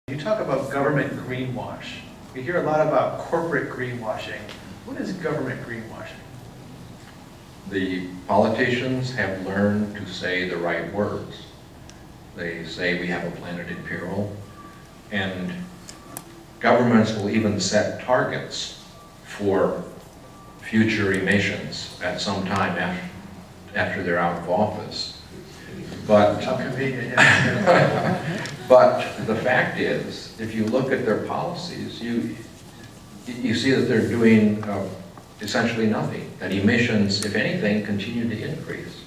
You talk about government greenwash. We hear a lot about corporate greenwashing. What is government greenwashing? The politicians have learned to say the right words. They say we have a planet in peril, and governments will even set targets for future emissions at some time after they're out of office. But How convenient, yeah. but the fact is, if you look at their policies, you see that they're doing essentially nothing. That emissions, if anything, continue to increase.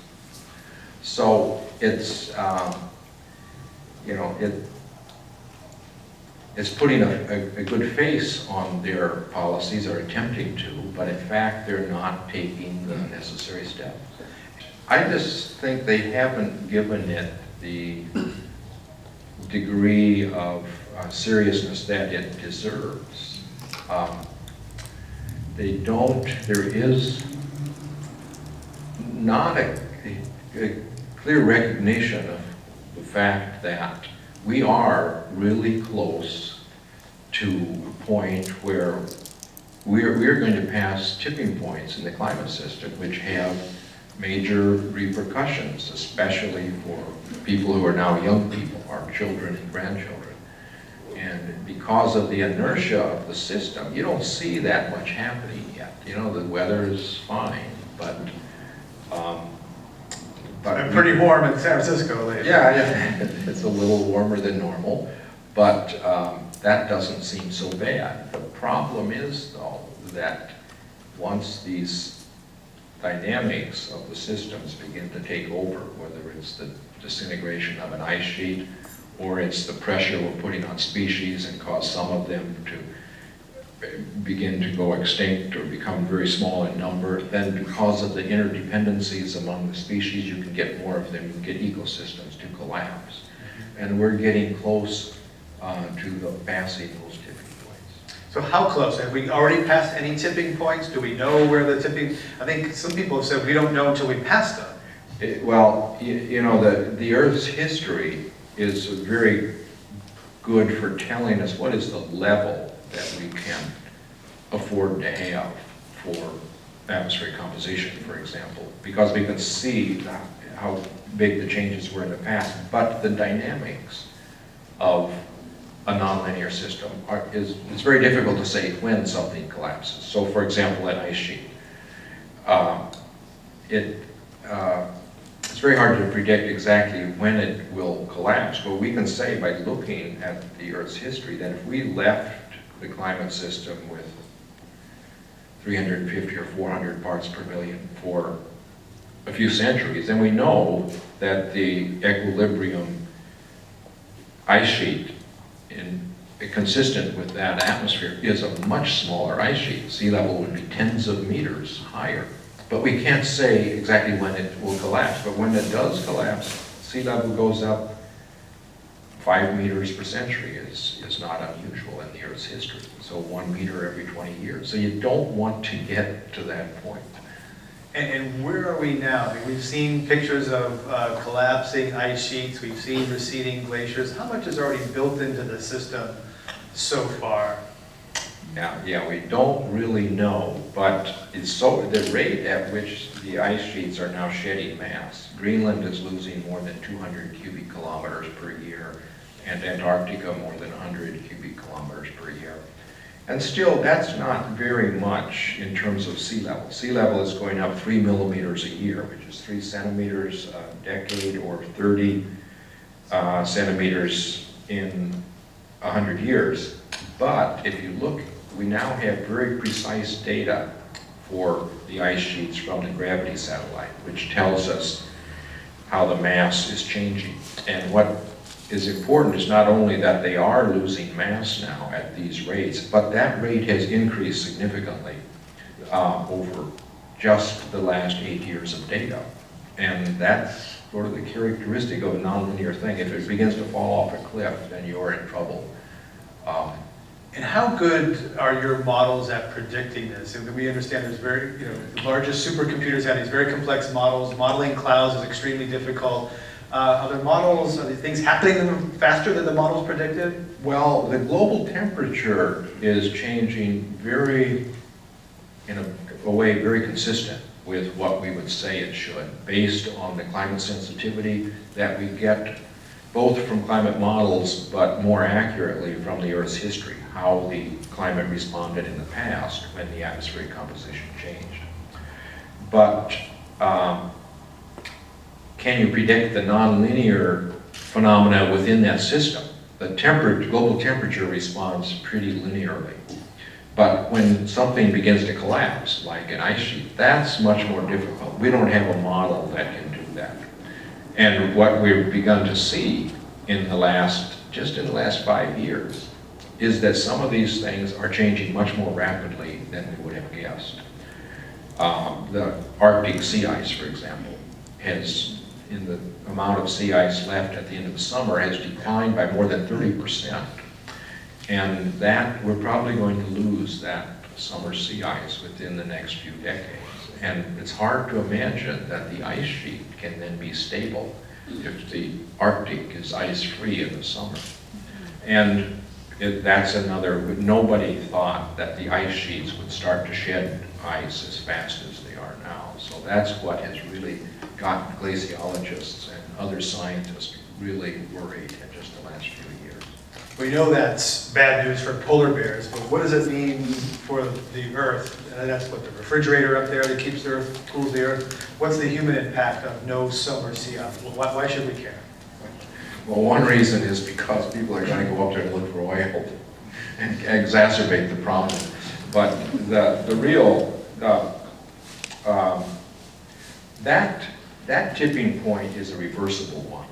So it's it's putting a good face on their policies, or attempting to, but in fact they're not taking the necessary steps. I just think they haven't given it the degree of seriousness that it deserves. There is not a clear recognition of the fact that we are really close to a point where we're going to pass tipping points in the climate system, which have major repercussions, especially for people who are now young people, our children and grandchildren. And because of the inertia of the system, you don't see that much happening yet. You know, the weather is fine, but I'm pretty warm in San Francisco lately. Yeah, it's a little warmer than normal, but that doesn't seem so bad. The problem is, though, that once these dynamics of the systems begin to take over, whether it's the disintegration of an ice sheet, or it's the pressure we're putting on species and cause some of them to begin to go extinct or become very small in number, then because of the interdependencies among the species, you can get more of them, you can get ecosystems to collapse. And we're getting close to the passing those tipping points. So how close? Have we already passed any tipping points? Do we know where the tipping, I think some people have said we don't know until we pass them. The Earth's history is very good for telling us what is the level that we can afford to have for atmospheric composition, for example, because we can see how big the changes were in the past. But the dynamics of a nonlinear system it's very difficult to say when something collapses. So, for example, an ice sheet. It's very hard to predict exactly when it will collapse, but we can say by looking at the Earth's history that if we left the climate system with 350 or 400 parts per million for a few centuries, then we know that the equilibrium ice sheet consistent with that atmosphere is a much smaller ice sheet. Sea level would be tens of meters higher. But we can't say exactly when it will collapse. But when it does collapse, sea level goes up 5 meters per century is not unusual in the Earth's history. So 1 meter every 20 years. So you don't want to get to that point. And where are we now? I mean, we've seen pictures of collapsing ice sheets. We've seen receding glaciers. How much is already built into the system so far? Yeah, we don't really know, but the rate at which the ice sheets are now shedding mass. Greenland is losing more than 200 cubic kilometers per year, and Antarctica more than 100 cubic kilometers per year. And still, that's not very much in terms of sea level. Sea level is going up 3 millimeters a year, which is 3 centimeters a decade, or 30 centimeters in 100 years. But if you look, we now have very precise data for the ice sheets from the gravity satellite, which tells us how the mass is changing. And what is important is not only that they are losing mass now at these rates, but that rate has increased significantly over just the last 8 years of data. And that's sort of the characteristic of a nonlinear thing. If it begins to fall off a cliff, then you're in trouble. And how good are your models at predicting this? And we understand there's the largest supercomputers have these very complex models. Modeling clouds is extremely difficult. Are there models, are there things happening faster than the models predicted? Well, the global temperature is changing in a way very consistent with what we would say it should, based on the climate sensitivity that we get both from climate models, but more accurately from the Earth's history, how the climate responded in the past when the atmospheric composition changed. But can you predict the nonlinear phenomena within that system? The global temperature responds pretty linearly. But when something begins to collapse, like an ice sheet, that's much more difficult. We don't have a model that can do that. And what we've begun to see in just in the last 5 years, is that some of these things are changing much more rapidly than we would have guessed. The Arctic sea ice, for example, in the amount of sea ice left at the end of the summer, has declined by more than 30%. And that, we're probably going to lose that summer sea ice within the next few decades. And it's hard to imagine that the ice sheet can then be stable if the Arctic is ice-free in the summer. And that's another, nobody thought that the ice sheets would start to shed ice as fast as they are now. So that's what has really gotten glaciologists and other scientists really worried in just the last few years. We know that's bad news for polar bears, but what does it mean for the Earth? That's what the refrigerator up there that keeps the Earth, cools the Earth. What's the human impact of no summer sea ice? Why should we care? Well, one reason is because people are going to go up there and look for oil and exacerbate the problem. But the real, that tipping point is a reversible one.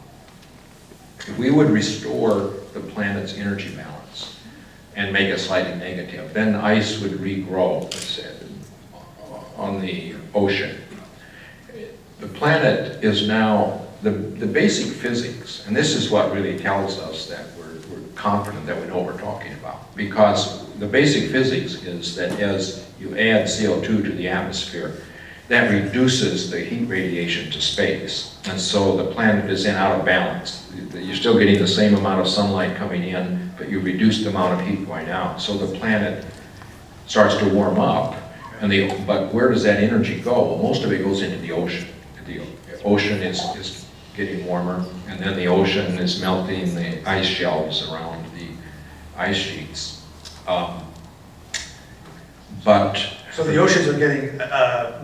If we would restore the planet's energy balance and make it slightly negative, then ice would regrow on the ocean. The planet is now, the basic physics, and this is what really tells us that we're confident that we know what we're talking about, because the basic physics is that as you add CO2 to the atmosphere, that reduces the heat radiation to space. And so the planet is out of balance. You're still getting the same amount of sunlight coming in, but you reduce the amount of heat going out. So the planet starts to warm up, but where does that energy go? Well, most of it goes into the ocean. The ocean is getting warmer, and then the ocean is melting the ice shelves around the ice sheets. So the oceans are getting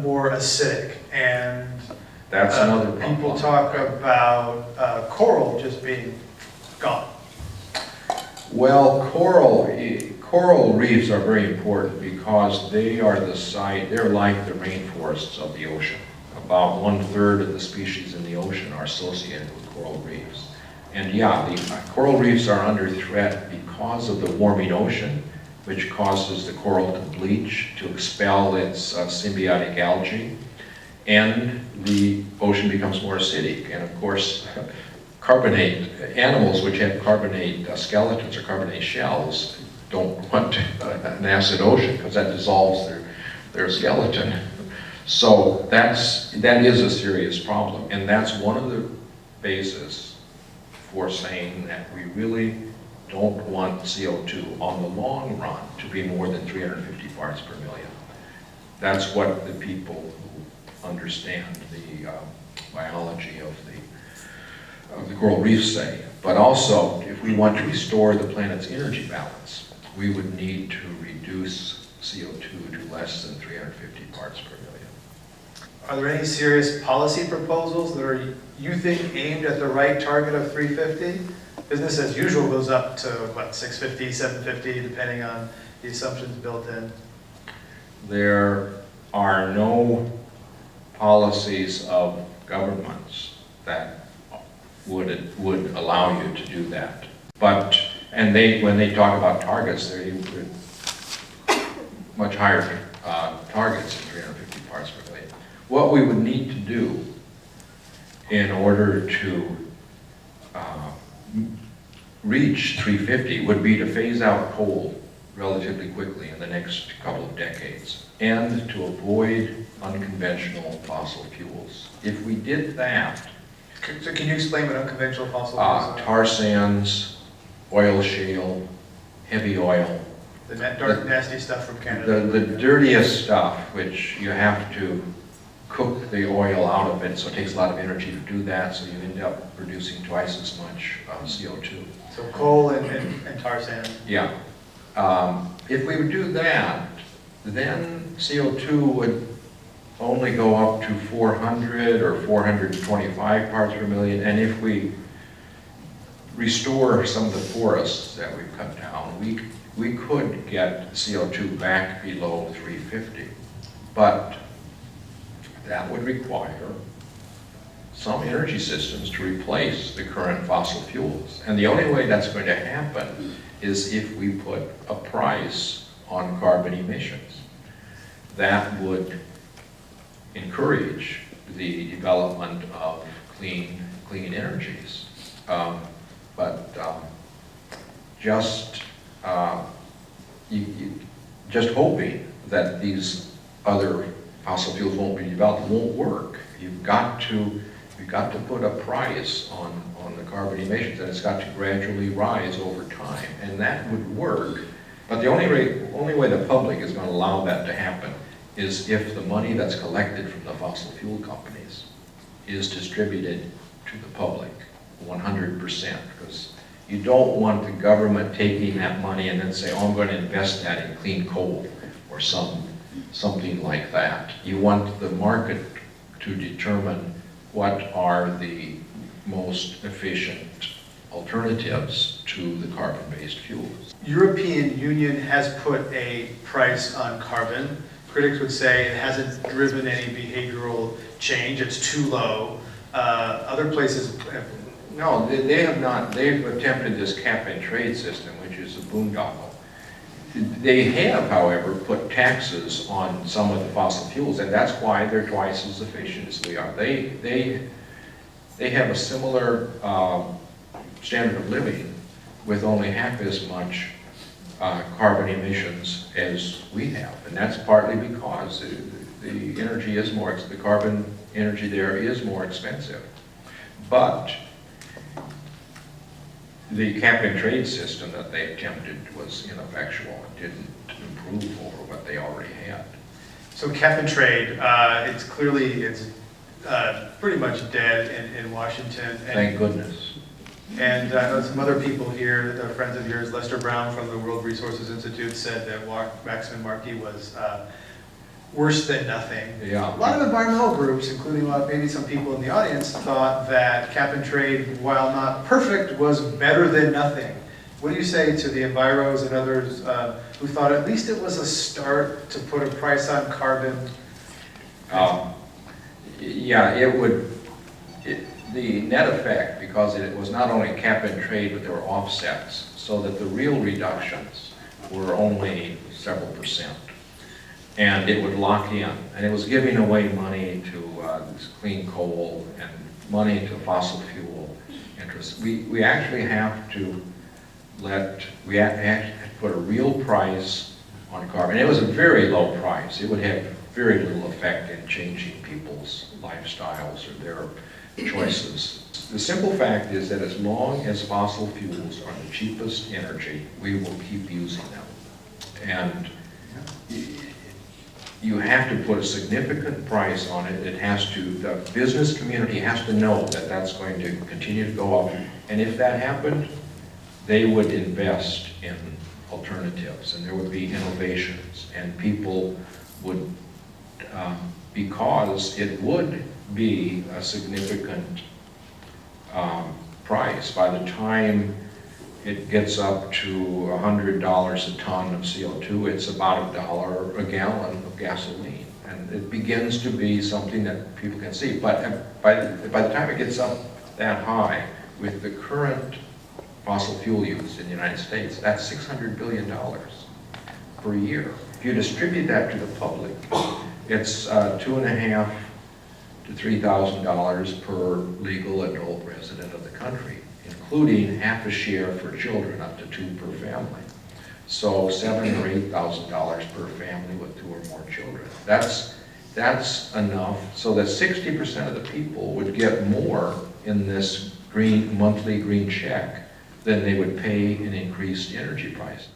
more acidic, and that's another problem. People talk about coral just being gone. Well, coral reefs are very important because they're like the rainforests of the ocean. About 1/3 of the species in the ocean are associated with coral reefs. And yeah, the coral reefs are under threat because of the warming ocean, which causes the coral to bleach, to expel its symbiotic algae, and the ocean becomes more acidic. And of course, animals which have carbonate skeletons or carbonate shells don't want an acid ocean because that dissolves their skeleton. So that is a serious problem, and that's one of the bases for saying that we really don't want CO2 on the long run to be more than 350 parts per million. That's what the people who understand the biology of the coral reefs say. But also, if we want to restore the planet's energy balance, we would need to reduce CO2 to less than 350 parts per million. Are there any serious policy proposals that are, you think, aimed at the right target of 350? Business as usual goes up to, what, 650, 750, depending on the assumptions built in? There are no policies of governments that would allow you to do that. But, and when they talk about targets, they're much higher targets than 350 parts per million. What we would need to do in order to reach 350 would be to phase out coal relatively quickly in the next couple of decades and to avoid unconventional fossil fuels. If we did that, So can you explain what unconventional fossil fuels are? Tar sands, oil shale, heavy oil. The dark, nasty stuff from Canada. The dirtiest stuff, which you have to cook the oil out of it, so it takes a lot of energy to do that, so you end up producing twice as much CO2. So coal and tar sand. Yeah. If we would do that, then CO2 would only go up to 400 or 425 parts per million, and if we restore some of the forests that we've cut down, we could get CO2 back below 350. But that would require some energy systems to replace the current fossil fuels. And the only way that's going to happen is if we put a price on carbon emissions. That would encourage the development of clean energies. Just hoping that these other fossil fuels won't be developed won't work. You've got to put a price on the carbon emissions, and it's got to gradually rise over time, and that would work. But the only way the public is going to allow that to happen is if the money that's collected from the fossil fuel companies is distributed to the public 100%, because you don't want the government taking that money and then say, oh, I'm going to invest that in clean coal or something like that. You want the market to determine what are the most efficient alternatives to the carbon-based fuels. European Union has put a price on carbon. Critics would say it hasn't driven any behavioral change, it's too low. Other places have... No, they have not. They've attempted this cap and trade system, which is a boondoggle. They have, however, put taxes on some of the fossil fuels, and that's why they're twice as efficient as we are. They have a similar standard of living with only half as much carbon emissions as we have, and that's partly because the energy is more, the carbon energy there is more expensive. But the cap and trade system that they attempted was ineffectual. It didn't improve over what they already had. So cap and trade, it's pretty much dead in Washington. Thank goodness. And I know some other people here, friends of yours, Lester Brown from the World Resources Institute said that Waxman Markey was worse than nothing. Yeah. A lot of environmental groups, including maybe some people in the audience, thought that cap and trade, while not perfect, was better than nothing. What do you say to the enviros and others who thought at least it was a start to put a price on carbon? Yeah, it would. The net effect, because it was not only cap and trade, but there were offsets, so that the real reductions were only several percent. And it would lock in, and it was giving away money to this clean coal and money to fossil fuel interests. We actually have to put a real price on carbon. It was a very low price. It would have very little effect in changing people's lifestyles or their choices. The simple fact is that as long as fossil fuels are the cheapest energy, we will keep using them. And you have to put a significant price on it. The business community has to know that that's going to continue to go up. And if that happened, they would invest in alternatives, and there would be innovations, and people would, because it would be a significant price. By the time it gets up to $100 a ton of CO2, it's about $1 a gallon of gasoline. And it begins to be something that people can see. But by the time it gets up that high, with the current fossil fuel use in the United States, that's $600 billion per year. If you distribute that to the public, it's $2,500 to $3,000 per legal adult resident of the country, including half a share for children, up to 2 per family. So $7,000 or $8,000 per family with 2 or more children. That's enough so that 60% of the people would get more in this monthly green check than they would pay in increased energy prices.